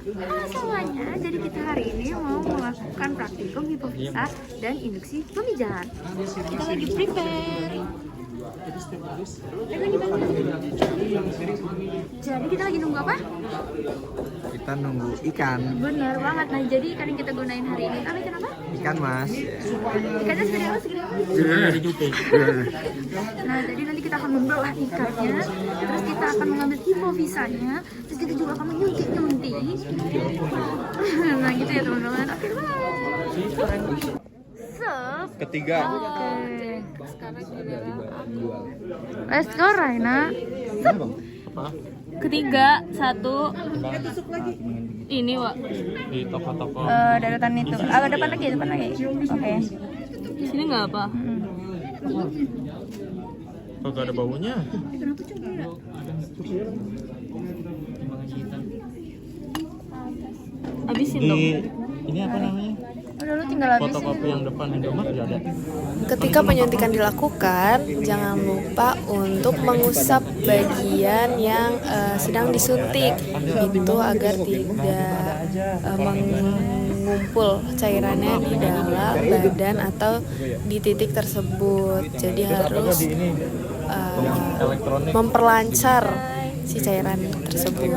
Halo semuanya, jadi kita hari ini mau melakukan praktikum hipofisa dan induksi pemijat. Kita lagi prepare. Jadi kita lagi nunggu apa? Kita nunggu ikan. Bener banget. Nah, jadi ikan yang kita gunain hari ini tapi ikan apa? Ikan mas. Ikannya segede apa? Nah, jadi nanti kita akan membelah ikannya, terus kita akan mengambil hipofisanya, terus kita juga akan menyuntik-nyuntik. Nah, gitu ya teman-teman. Oke, bye. Ketiga. Oke. Sekarang giliran aku. Let's go, Raina. Ketiga, satu. Ini, Wak. Di toko-toko. Daratan itu. Depan lagi. Oke. Sini nggak apa? Kagak ada baunya. Habisin dong. Ini apa namanya? Udah, lu tinggal habisin. Fotokopi yang depan Indomaret nggak ada. Ketika penyuntikan dilakukan, jangan lupa untuk mengusap bagian yang sedang disuntik, itu agar tidak mengumpul cairannya di dalam badan atau di titik tersebut. Jadi harus memperlancar si cairan tersebut.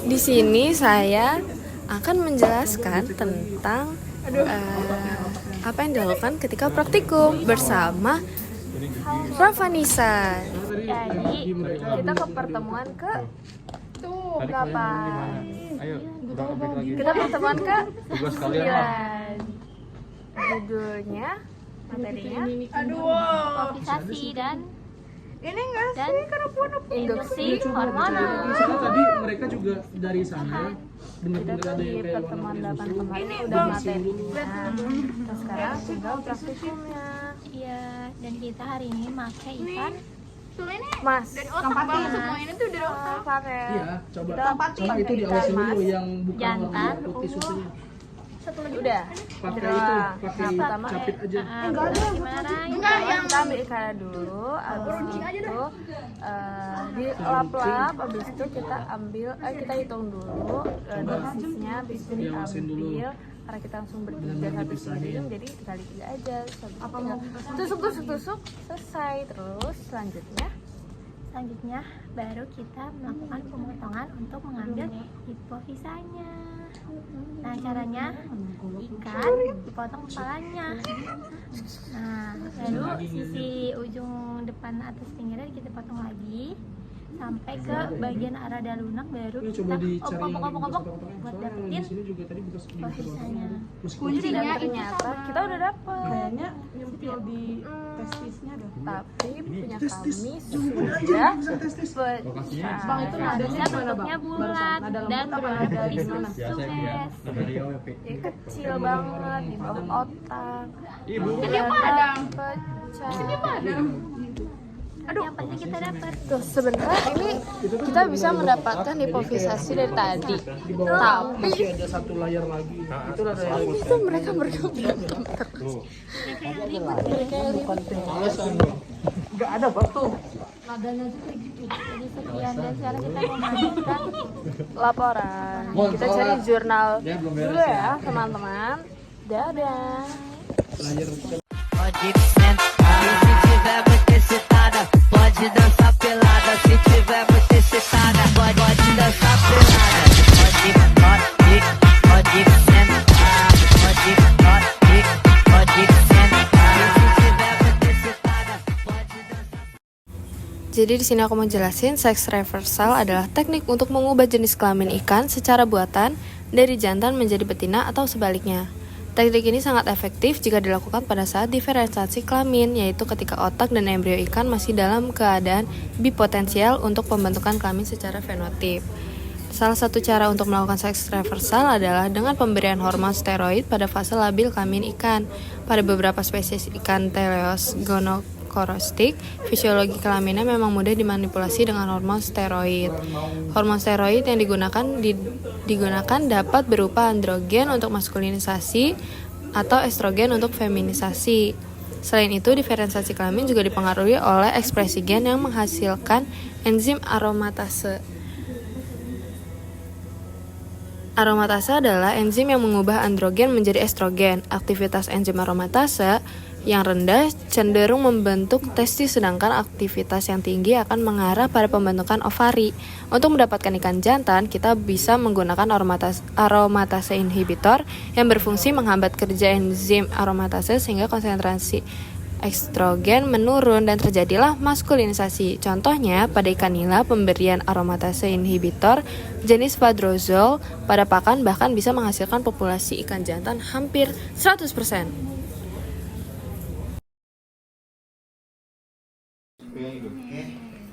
Di sini saya akan menjelaskan tentang apa yang dilakukan ketika praktikum bersama Ravanisa. Jadi kita ke pertemuan ke berapa? Ayo, Kita pertemuan ke tugas kalian. 9. Judulnya, materinya, Hipofisasi dan ini enggak dan induksi Di hormonal. sana tadi mereka juga dari sana benar-benar kita ada di yang kayak pertemuan warna 8 kemarin biru. udah materinya. Terus sekarang tinggal praktikumnya. Iya, dan kita hari ini pakai ikan Mas, semua ini tuh dari pakai Iya, coba. Kita Coba itu diawasin dulu yang bukan warna Jantan, putih susunya. satu lagi udah. Pakai Udah. itu, Nah, pakai pertama capit aja. kita ambil ikannya dulu, abis itu dilap-lap, abis itu kita ambil, kita hitung dulu dosisnya, abis itu diambil karena kita langsung bertiga habis giring, jadi kali 3 aja. Tusuk, selesai. Terus selanjutnya baru kita melakukan pemotongan untuk mengambil hipofisanya. Nah, caranya ikan dipotong kepalanya. Nah, lalu sisi ujung depan atas pinggirnya kita potong lagi sampai ke bagian arada lunak, baru Ini kita coba dicari yang opok-opok kotak-kotak. buat Soalnya dapetin di sini juga tadi bekas hipofisanya. kuncinya. Dan ternyata kita udah dapet. Kayaknya nyempil di testisnya dah. Tapi punya testis. kami Sudah sudah testis. pecah. Bang, itu nadanya Bisa gimana, bentuknya Bang? bulat Nada lembut dan apa nada berbagai gimana? sukses. Jadi kecil banget di bawah otak. Ibu. Dan pecah. Yang penting kita dapat. Tuh, sebenarnya ini kita bisa mendapatkan hipofisasi dari tadi. Di bawah Tapi masih ada satu layar lagi. Itu ada yang itu mereka berdua berantem terus. enggak ada waktu. Jadi sekian, dan sekarang kita mau melanjutkan Laporan. Kita cari jurnal dulu ya, teman-teman. Dadah. Layar Pode sentar, se tiver muito excitada, pode dançar pelada. Se tiver muito excitada, pode dançar pelada. Pode sentar, pode sentar. Se tiver muito excitada, pode dançar. Jadi di sini aku mau jelasin sex reversal adalah teknik untuk mengubah jenis kelamin ikan secara buatan dari jantan menjadi betina atau sebaliknya. Teknik ini sangat efektif jika dilakukan pada saat diferensiasi kelamin, yaitu ketika otak dan embrio ikan masih dalam keadaan bipotensial untuk pembentukan kelamin secara fenotip. Salah satu cara untuk melakukan seks reversal adalah dengan pemberian hormon steroid pada fase labil kelamin ikan. Pada beberapa spesies ikan Teleos gonocorostic, fisiologi kelaminnya memang mudah dimanipulasi dengan hormon steroid. Hormon steroid yang digunakan dapat berupa androgen untuk maskulinisasi atau estrogen untuk feminisasi. Selain itu, diferensiasi kelamin juga dipengaruhi oleh ekspresi gen yang menghasilkan enzim aromatase. Aromatase adalah enzim yang mengubah androgen menjadi estrogen. Aktivitas enzim aromatase yang rendah cenderung membentuk testis, sedangkan aktivitas yang tinggi akan mengarah pada pembentukan ovari. Untuk mendapatkan ikan jantan, kita bisa menggunakan aromatase inhibitor yang berfungsi menghambat kerja enzim aromatase sehingga konsentrasi estrogen menurun dan terjadilah maskulinisasi. Contohnya, pada ikan nila, pemberian aromatase inhibitor jenis Fadrozol pada pakan bahkan bisa menghasilkan populasi ikan jantan hampir 100%.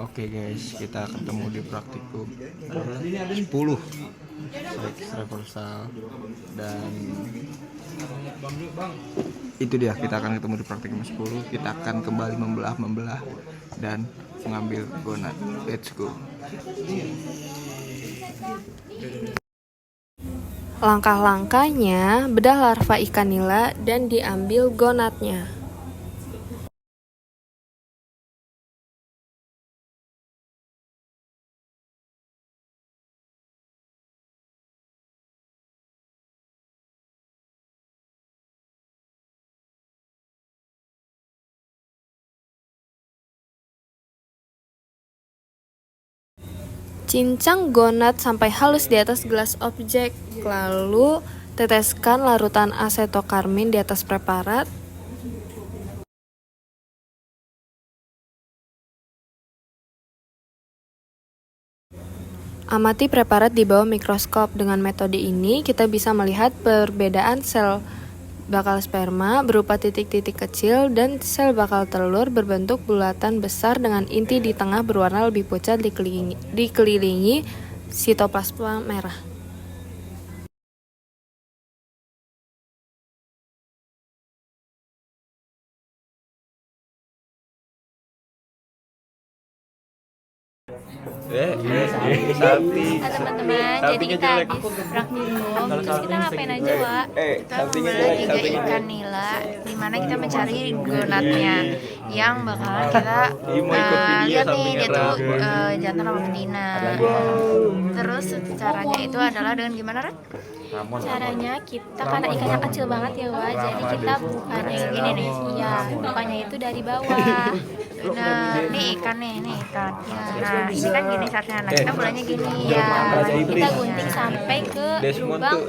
Oke guys, kita ketemu di praktikum 10 seks reversal, dan itu dia, kita akan ketemu di praktikum 10. Kita akan kembali membelah dan mengambil gonad. Let's go. Langkah-langkahnya, bedah larva ikan nila dan diambil gonadnya. Cincang gonad sampai halus di atas gelas objek, lalu teteskan larutan asetokarmin di atas preparat. Amati preparat di bawah mikroskop. Dengan metode ini, kita bisa melihat perbedaan sel bakal sperma berupa titik-titik kecil dan sel bakal telur berbentuk bulatan besar dengan inti di tengah berwarna lebih pucat dikelilingi sitoplasma merah. Teman-teman, jadi kita habis praktikum, terus kita ngapain aja, Wak? Kita membelah 3 ikan nila, dimana kita mencari gonadnya yang bakalan kita lihat nih, dia tuh jantan sama betina. Terus caranya itu adalah dengan gimana, Ren? Caranya kita, karena ikannya kecil banget ya, Wak, jadi kita bukannya gini nih, iya, bukannya itu dari bawah. Nah, ini ikan nih, ini ikan. Nah, ini kan gini saatnya. Nah, kita bolanya gini ya. Kita gunting sampai ke lubang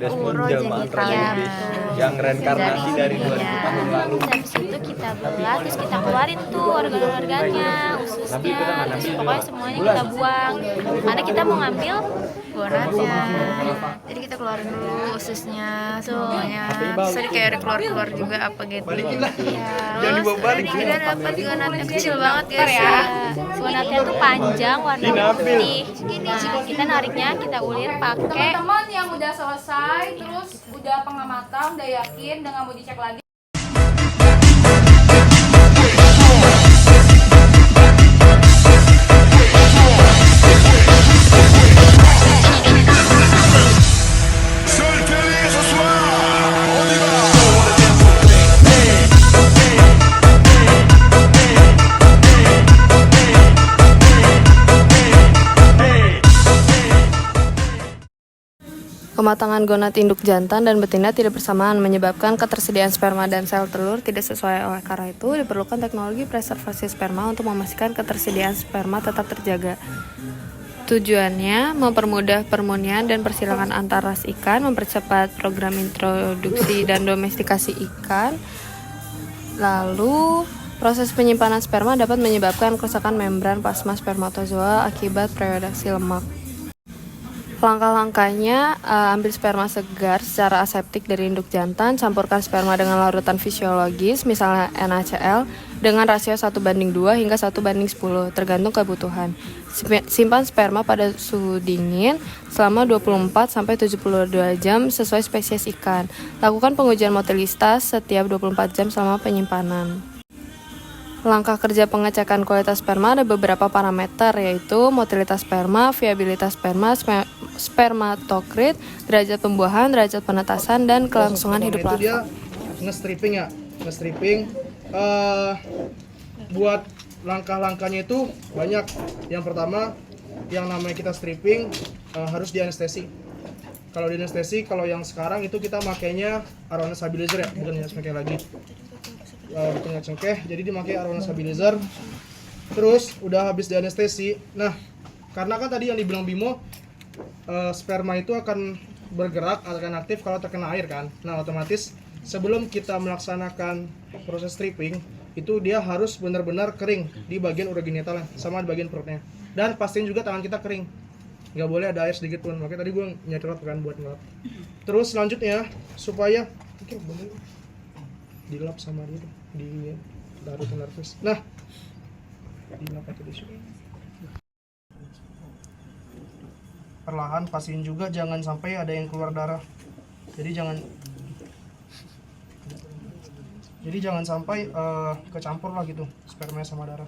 urogenital yang reinkarnasi dari 2000 tahun lalu. Habis itu kita belah, terus kita keluarin tuh organ-organnya, ususnya, terus pokoknya semuanya kita buang. Karena kita mau ngambil gonadnya. Jadi kita keluarin dulu ususnya semuanya. Terus kayak ada keluar-keluar juga apa gitu. Terus ini kita dapat gonadnya kecil banget guys ya. Gonadnya tuh panjang, warna putih. Segini. Kita nariknya, kita ulir pakai. Teman-teman yang udah selesai, terus udah pengamatan, udah yakin, udah nggak mau dicek lagi. Kematangan gonad induk jantan dan betina tidak bersamaan menyebabkan ketersediaan sperma dan sel telur tidak sesuai. Oleh karena itu, diperlukan teknologi preservasi sperma untuk memastikan ketersediaan sperma tetap terjaga. Tujuannya mempermudah permunian dan persilangan antar ras ikan, mempercepat program introduksi dan domestikasi ikan. Lalu, proses penyimpanan sperma dapat menyebabkan kerusakan membran plasma spermatozoa akibat preodasi lemak. Langkah-langkahnya, ambil sperma segar secara aseptik dari induk jantan, campurkan sperma dengan larutan fisiologis, misalnya NaCl, dengan rasio 1:2 hingga 1:10, tergantung kebutuhan. Simpan sperma pada suhu dingin selama 24-72 jam sesuai spesies ikan. Lakukan pengujian motilitas setiap 24 jam selama penyimpanan. Langkah kerja pengecekan kualitas sperma ada beberapa parameter, yaitu motilitas sperma, viabilitas sperma, spermatokrit, derajat pembuahan, derajat penetasan, dan kelangsungan hidup larva. Dia nge-stripping ya, nge-stripping. Buat langkah-langkahnya itu banyak. Yang pertama, yang namanya kita stripping harus di anestesi. Kalau di anestesi, kalau yang sekarang itu kita makainya arowana stabilizer ya, bukan minyak cengkeh lagi. Bukan minyak cengkeh, jadi dimakai arowana stabilizer. Terus udah habis di anestesi. Nah, karena kan tadi yang dibilang Bimo, sperma itu akan bergerak, akan aktif kalau terkena air kan. Nah, otomatis sebelum kita melaksanakan proses stripping, itu dia harus benar-benar kering di bagian urogenitalnya sama di bagian perutnya. Dan pastiin juga tangan kita kering, nggak boleh ada air sedikit pun. Makanya tadi gue nyetrot kan buat ngelap. Terus selanjutnya supaya boleh dilap sama dia tuh, di darah nervous. Nah, dilap pakai tisu. Perlahan pastiin juga jangan sampai ada yang keluar darah. Jadi jangan sampai kecampur lah gitu sperma sama darah.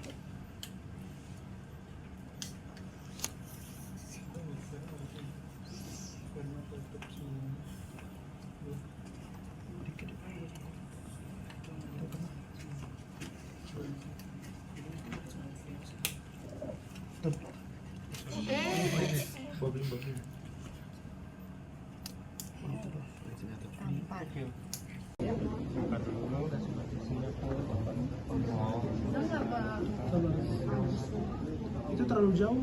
Itu terlalu jauh.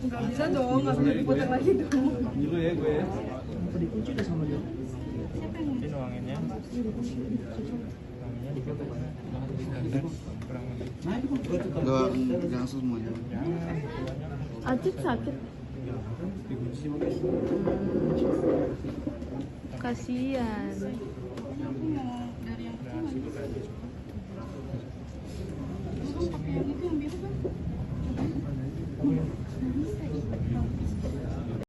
Nggak bisa dong, nggak bisa diputar lagi dong. Dulu ya gue ya. Apa dikunci deh sama dia? Ini nuanginnya. Nuanginnya dikit aja. Kurang lebih. Enggak langsung semuanya. Acit sakit. Kasian. Dari yang pertama.